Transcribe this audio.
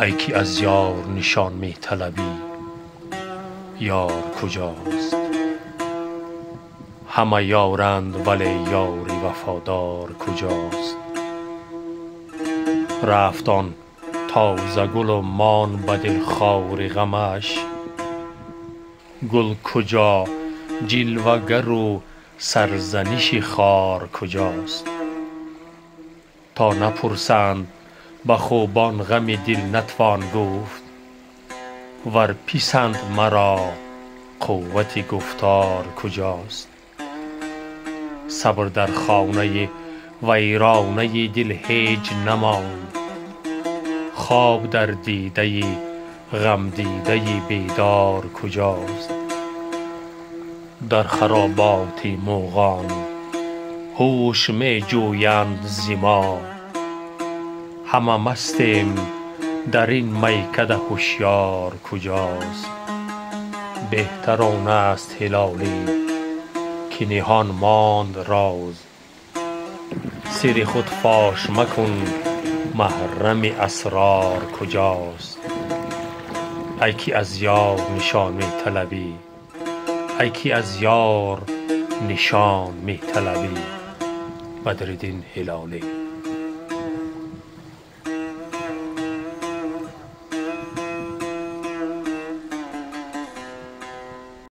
ای که از یار نشان می طلبی، یار کجاست؟ همه یارند ولی یاری وفادار کجاست؟ رفت آن تازه گل و مان به دل خار غمش، گل کجا جلوه گر و سرزنش خار کجاست؟ تا نپرسند به خوبان غم دل نتوان گفت، ور پیسند مرا قوت گفتار کجاست؟ صبر در خانه ویرانه دل هیچ نماند، خواب در دیده غم دیده بیدار کجاست؟ در خرابات مغان هوش می جویند ز ما، همه مستیم در این میکده هوشیار کجاست؟ بهتر آن است هلالی که نهان ماند راز، سر خود فاش مکن محرم اسرار کجاست؟ ای که از یار نشان می طلبی، ای که از یار نشان می طلبی، بدرالدین هلالی.